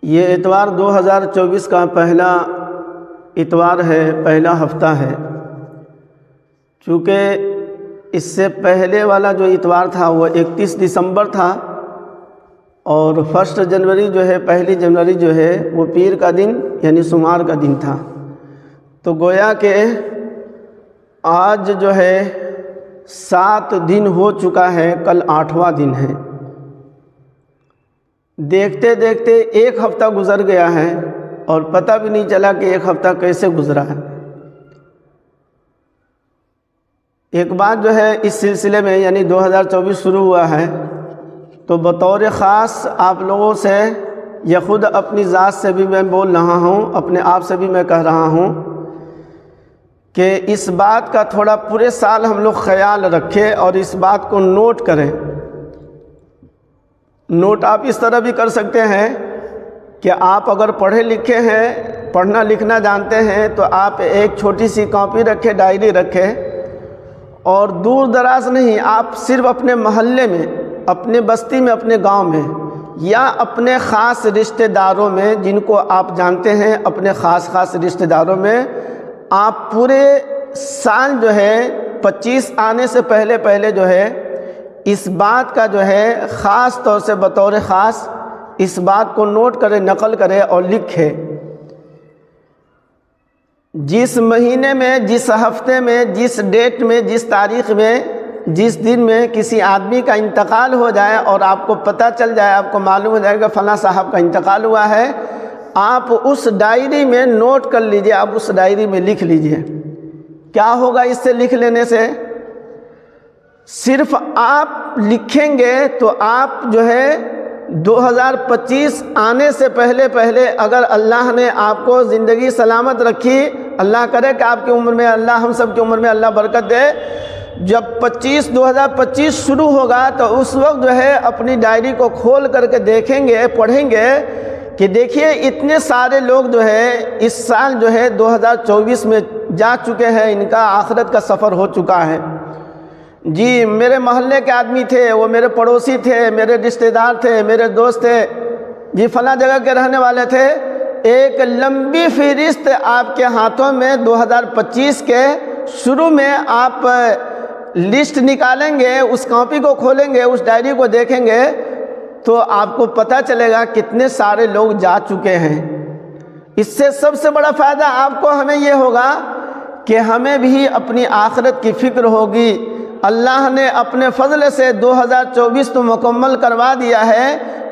یہ اتوار 2024 کا پہلا اتوار ہے، پہلا ہفتہ ہے۔ چونکہ اس سے پہلے والا جو اتوار تھا وہ 31 دسمبر تھا، اور 1 جنوری جو ہے، پہلی جنوری جو ہے وہ پیر کا دن یعنی سوموار کا دن تھا۔ تو گویا کہ آج جو ہے 7 دن ہو چکا ہے، کل 8واں دن ہے۔ دیکھتے دیکھتے ایک ہفتہ گزر گیا ہے اور پتہ بھی نہیں چلا کہ ایک ہفتہ کیسے گزرا ہے۔ ایک بات جو ہے اس سلسلے میں، یعنی 2024 شروع ہوا ہے، تو بطور خاص آپ لوگوں سے یا خود اپنی ذات سے بھی میں بول رہا ہوں، اپنے آپ سے بھی میں کہہ رہا ہوں کہ اس بات کا تھوڑا پورے سال ہم لوگ خیال رکھیں اور اس بات کو نوٹ کریں۔ نوٹ آپ اس طرح بھی کر سکتے ہیں کہ آپ اگر پڑھے لکھے ہیں، پڑھنا لکھنا جانتے ہیں، تو آپ ایک چھوٹی سی کاپی رکھیں، ڈائری رکھیں، اور دور دراز نہیں، آپ صرف اپنے محلے میں، اپنے بستی میں، اپنے گاؤں میں، یا اپنے خاص رشتہ داروں میں جن کو آپ جانتے ہیں، اپنے خاص رشتہ داروں میں آپ پورے سال جو ہے 25 آنے سے پہلے جو ہے اس بات کا جو ہے خاص طور سے بطور خاص اس بات کو نوٹ کرے، نقل کرے اور لکھے۔ جس مہینے میں، جس ہفتے میں، جس ڈیٹ میں، جس تاریخ میں، جس دن میں کسی آدمی کا انتقال ہو جائے اور آپ کو پتہ چل جائے، آپ کو معلوم ہو جائے کہ فلاں صاحب کا انتقال ہوا ہے، آپ اس ڈائری میں نوٹ کر لیجئے، آپ اس ڈائری میں لکھ لیجئے۔ کیا ہوگا اس سے لکھ لینے سے؟ صرف آپ لکھیں گے تو آپ جو ہے 2025 آنے سے پہلے اگر اللہ نے آپ کو زندگی سلامت رکھی، اللہ کرے کہ آپ کی عمر میں، اللہ ہم سب کی عمر میں اللہ برکت دے، جب 2025 شروع ہوگا تو اس وقت جو ہے اپنی ڈائری کو کھول کر کے دیکھیں گے، پڑھیں گے کہ دیکھیے اتنے سارے لوگ جو ہے اس سال جو ہے 2024 میں جا چکے ہیں، ان کا آخرت کا سفر ہو چکا ہے۔ جی میرے محلے کے آدمی تھے، وہ میرے پڑوسی تھے، میرے رشتہ دار تھے، میرے دوست تھے، جی فلاں جگہ کے رہنے والے تھے۔ ایک لمبی فہرست آپ کے ہاتھوں میں 2025 کے شروع میں آپ لسٹ نکالیں گے، اس کاپی کو کھولیں گے، اس ڈائری کو دیکھیں گے تو آپ کو پتہ چلے گا کتنے سارے لوگ جا چکے ہیں۔ اس سے سب سے بڑا فائدہ آپ کو ہمیں یہ ہوگا کہ ہمیں بھی اپنی آخرت کی فکر ہوگی۔ اللہ نے اپنے فضل سے 2024 تو مکمل کروا دیا ہے،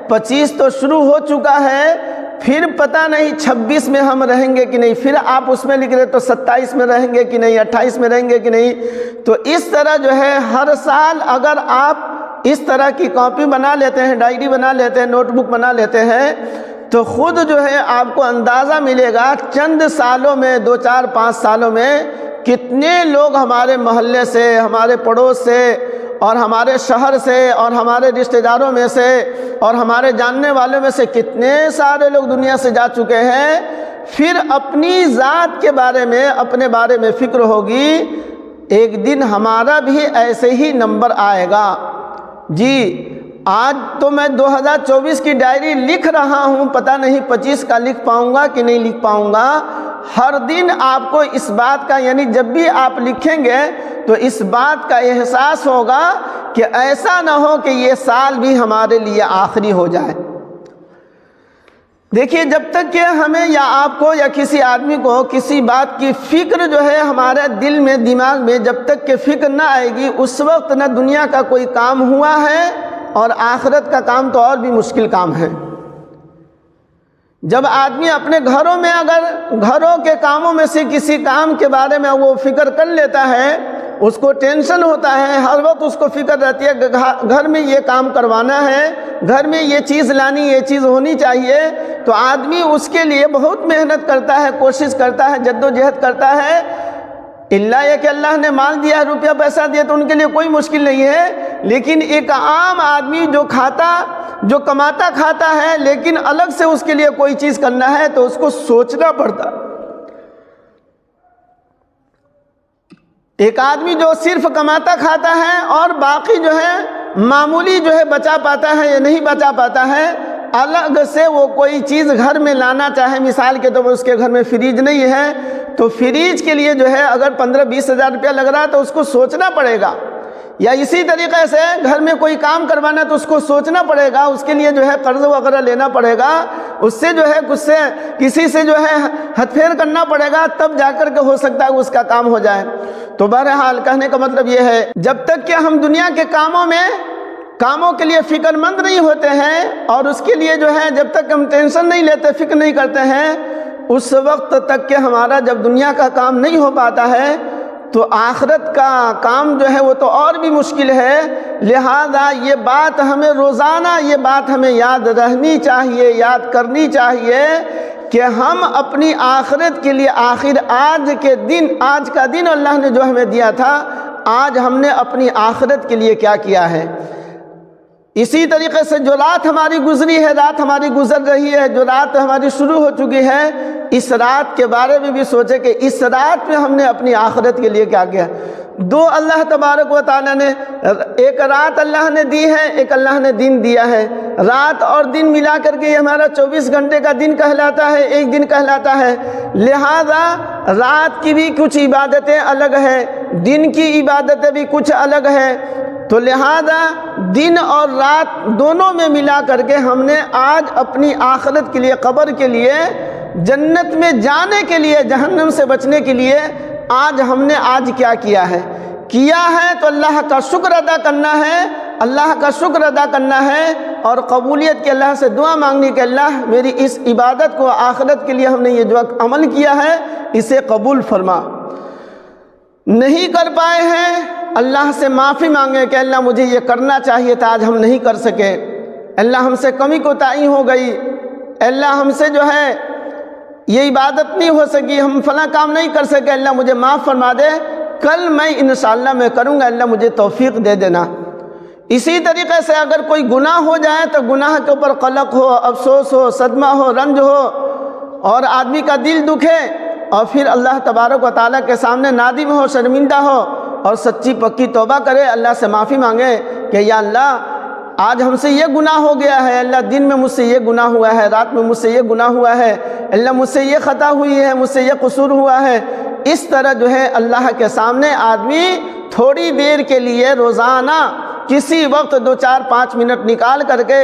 25 تو شروع ہو چکا ہے، پھر پتہ نہیں 26 میں ہم رہیں گے کہ نہیں، پھر آپ اس میں لکھ رہے تو 27 میں رہیں گے کہ نہیں، 28 میں رہیں گے کہ نہیں۔ تو اس طرح جو ہے ہر سال اگر آپ اس طرح کی کاپی بنا لیتے ہیں، ڈائری بنا لیتے ہیں، نوٹ بک بنا لیتے ہیں، تو خود جو ہے آپ کو اندازہ ملے گا چند سالوں میں، 2 4 5 سالوں میں کتنے لوگ ہمارے محلے سے، ہمارے پڑوس سے، اور ہمارے شہر سے، اور ہمارے رشتہ داروں میں سے، اور ہمارے جاننے والوں میں سے کتنے سارے لوگ دنیا سے جا چکے ہیں۔ پھر اپنی ذات کے بارے میں، اپنے بارے میں فکر ہوگی، ایک دن ہمارا بھی ایسے ہی نمبر آئے گا۔ جی آج تو میں 2024 کی ڈائری لکھ رہا ہوں، پتہ نہیں 25 کا لکھ پاؤں گا کہ نہیں لکھ پاؤں گا۔ ہر دن آپ کو اس بات کا، یعنی جب بھی آپ لکھیں گے تو اس بات کا احساس ہوگا کہ ایسا نہ ہو کہ یہ سال بھی ہمارے لیے آخری ہو جائے۔ دیکھیے جب تک کہ ہمیں یا آپ کو یا کسی آدمی کو کسی بات کی فکر جو ہے ہمارے دل میں، دماغ میں جب تک کہ فکر نہ آئے گی، اس وقت نہ دنیا کا کوئی کام ہوا ہے، اور آخرت کا کام تو اور بھی مشکل کام ہے۔ جب آدمی اپنے گھروں میں، اگر گھروں کے کاموں میں سے کسی کام کے بارے میں وہ فکر کر لیتا ہے، اس کو ٹینشن ہوتا ہے، ہر وقت اس کو فکر رہتی ہے کہ گھر میں یہ کام کروانا ہے، گھر میں یہ چیز لانی، یہ چیز ہونی چاہیے، تو آدمی اس کے لیے بہت محنت کرتا ہے، کوشش کرتا ہے، جد و جہد کرتا ہے۔ اللہ یہ کہ اللہ نے مال دیا، روپیہ پیسہ دیا تو ان کے لیے کوئی مشکل نہیں ہے، لیکن ایک عام آدمی جو کماتا کھاتا ہے لیکن الگ سے اس کے لیے کوئی چیز کرنا ہے تو اس کو سوچنا پڑتا۔ ایک آدمی جو صرف کماتا کھاتا ہے اور باقی جو ہے معمولی جو ہے بچا پاتا ہے یا نہیں بچا پاتا ہے، الگ سے وہ کوئی چیز گھر میں لانا چاہے، مثال کے طور پر اس کے گھر میں فریج نہیں ہے تو فریج کے لیے جو ہے اگر 15-20 ہزار روپیہ لگ رہا ہے تو اس کو سوچنا پڑے گا، یا اسی طریقے سے گھر میں کوئی کام کروانا تو اس کو سوچنا پڑے گا، اس کے لیے جو ہے قرض وغیرہ لینا پڑے گا، اس سے جو ہے کسی سے جو ہے ہتھ پھیر کرنا پڑے گا، تب جا کر کے ہو سکتا ہے اس کا کام ہو جائے۔ تو بہرحال کہنے کا مطلب یہ ہے جب تک کہ ہم دنیا کے کاموں کے لیے فکر مند نہیں ہوتے ہیں اور اس کے لیے جو ہے جب تک ہم ٹینشن نہیں لیتے، فکر نہیں کرتے ہیں، اس وقت تک کہ ہمارا جب دنیا کا کام نہیں ہو پاتا ہے تو آخرت کا کام جو ہے وہ تو اور بھی مشکل ہے۔ لہذا یہ بات ہمیں روزانہ یاد رہنی چاہیے، یاد کرنی چاہیے کہ ہم اپنی آخرت کے لیے آج کا دن اللہ نے جو ہمیں دیا تھا، آج ہم نے اپنی آخرت کے لیے کیا کیا ہے۔ اسی طریقے سے جو رات ہماری گزری ہے، رات ہماری گزر رہی ہے، جو رات ہماری شروع ہو چکی ہے، اس رات کے بارے میں بھی سوچے کہ اس رات میں ہم نے اپنی آخرت کے لیے کیا کیا۔ دو اللہ تبارک و تعالیٰ نے، ایک رات اللہ نے دی ہے، ایک اللہ نے دن دیا ہے۔ رات اور دن ملا کر کے یہ ہمارا 24 گھنٹے کا دن کہلاتا ہے، ایک دن کہلاتا ہے۔ لہذا رات کی بھی کچھ عبادتیں الگ ہیں، دن کی عبادتیں بھی کچھ الگ ہیں، تو لہذا دن اور رات دونوں میں ملا کر کے ہم نے آج اپنی آخرت کے لیے، قبر کے لیے، جنت میں جانے کے لیے، جہنم سے بچنے کے لیے آج ہم نے کیا کیا ہے تو اللہ کا شکر ادا کرنا ہے، اللہ کا شکر ادا کرنا ہے اور قبولیت کے اللہ سے دعا مانگنی کہ اللہ میری اس عبادت کو، آخرت کے لیے ہم نے یہ جو عمل کیا ہے اسے قبول فرما۔ نہیں کر پائے ہیں، اللہ سے معافی مانگے کہ اللہ مجھے یہ کرنا چاہیے تھا، آج ہم نہیں کر سکے، اللہ ہم سے کمی کوتاہی ہو گئی، اللہ ہم سے جو ہے یہ عبادت نہیں ہو سکی، ہم فلاں کام نہیں کر سکے، اللہ مجھے معاف فرما دے، کل میں انشاءاللہ میں کروں گا، اللہ مجھے توفیق دے دینا۔ اسی طریقے سے اگر کوئی گناہ ہو جائے تو گناہ کے اوپر قلق ہو، افسوس ہو، صدمہ ہو، رنج ہو اور آدمی کا دل دکھے اور پھر اللہ تبارک و تعالیٰ کے سامنے نادم ہو، شرمندہ ہو اور سچی پکی توبہ کرے، اللہ سے معافی مانگے کہ یا اللہ آج ہم سے یہ گناہ ہو گیا ہے، اللہ دن میں مجھ سے یہ گناہ ہوا ہے، رات میں مجھ سے یہ گناہ ہوا ہے، اللہ مجھ سے یہ خطا ہوئی ہے، مجھ سے یہ قصور ہوا ہے۔ اس طرح جو ہے اللہ کے سامنے آدمی تھوڑی دیر کے لیے روزانہ کسی وقت 2-4-5 منٹ نکال کر کے،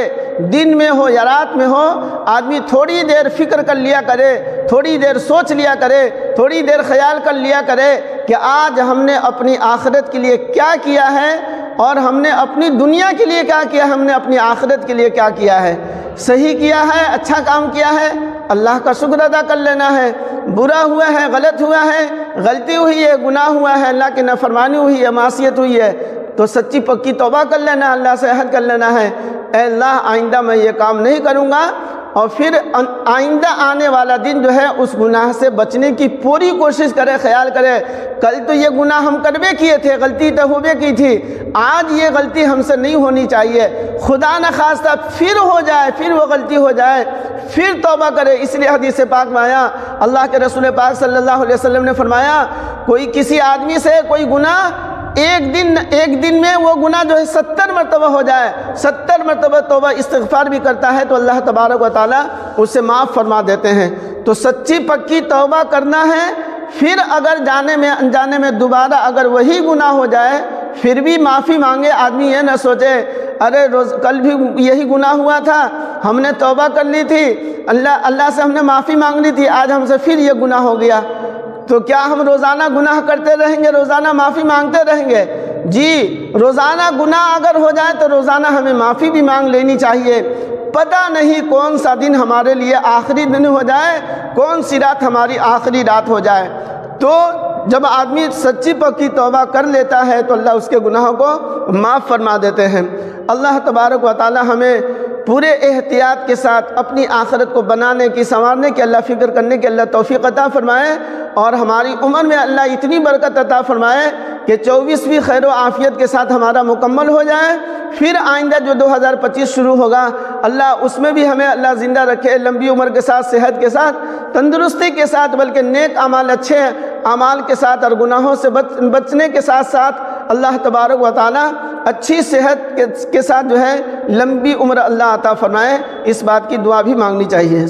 دن میں ہو یا رات میں ہو، آدمی تھوڑی دیر فکر کر لیا کرے، تھوڑی دیر سوچ لیا کرے، تھوڑی دیر خیال کر لیا کرے کہ آج ہم نے اپنی آخرت کے لیے کیا کیا ہے اور ہم نے اپنی دنیا کے لیے کیا کیا، ہم نے اپنی آخرت کے لیے کیا کیا ہے۔ صحیح کیا ہے، اچھا کام کیا ہے، اللہ کا شکر ادا کر لینا ہے، برا ہوا ہے، غلط ہوا ہے، غلطی ہوئی ہے، گناہ ہوا ہے، اللہ کی نافرمانی ہوئی ہے، معصیت ہوئی ہے تو سچی پکی توبہ کر لینا، اللہ سے عہد کر لینا ہے اے اللہ آئندہ میں یہ کام نہیں کروں گا، اور پھر آئندہ آنے والا دن جو ہے اس گناہ سے بچنے کی پوری کوشش کرے، خیال کرے کل تو یہ گناہ ہم کربے کیے تھے، غلطی تو ہوبے کی تھی، آج یہ غلطی ہم سے نہیں ہونی چاہیے، خدا نخواستہ پھر ہو جائے، پھر وہ غلطی ہو جائے، پھر توبہ کرے۔ اس لیے حدیث پاک میں آیا، اللہ کے رسول پاک صلی اللہ علیہ وسلم نے فرمایا کوئی کسی آدمی سے کوئی گناہ ایک دن میں وہ گناہ جو ہے 70 مرتبہ ہو جائے، 70 مرتبہ توبہ استغفار بھی کرتا ہے تو اللہ تبارک و تعالیٰ اسے معاف فرما دیتے ہیں۔ تو سچی پکی توبہ کرنا ہے، پھر اگر انجانے میں دوبارہ اگر وہی گناہ ہو جائے پھر بھی معافی مانگے، آدمی یہ نہ سوچے ارے کل بھی یہی گناہ ہوا تھا، ہم نے توبہ کر لی تھی، اللہ سے ہم نے معافی مانگ لی تھی، آج ہم سے پھر یہ گناہ ہو گیا، تو کیا ہم روزانہ گناہ کرتے رہیں گے، روزانہ معافی مانگتے رہیں گے؟ جی، روزانہ گناہ اگر ہو جائے تو روزانہ ہمیں معافی بھی مانگ لینی چاہیے۔ پتہ نہیں کون سا دن ہمارے لیے آخری دن ہو جائے، کون سی رات ہماری آخری رات ہو جائے، تو جب آدمی سچی پکی توبہ کر لیتا ہے تو اللہ اس کے گناہوں کو معاف فرما دیتے ہیں۔ اللہ تبارک و تعالی ہمیں پورے احتیاط کے ساتھ اپنی آخرت کو بنانے کی، سنوارنے کی اللہ فکر کرنے کی اللہ توفیق عطا فرمائے، اور ہماری عمر میں اللہ اتنی برکت عطا فرمائے کہ 24ویں خیر و عافیت کے ساتھ ہمارا مکمل ہو جائے، پھر آئندہ جو 2025 شروع ہوگا اللہ اس میں بھی ہمیں اللہ زندہ رکھے، لمبی عمر کے ساتھ، صحت کے ساتھ، تندرستی کے ساتھ، بلکہ نیک اعمال، اچھے اعمال کے ساتھ اور گناہوں سے بچنے کے ساتھ ساتھ اللہ تبارک و تعالیٰ اچھی صحت کے ساتھ جو ہے لمبی عمر اللہ عطا فرمائے، اس بات کی دعا بھی مانگنی چاہیے۔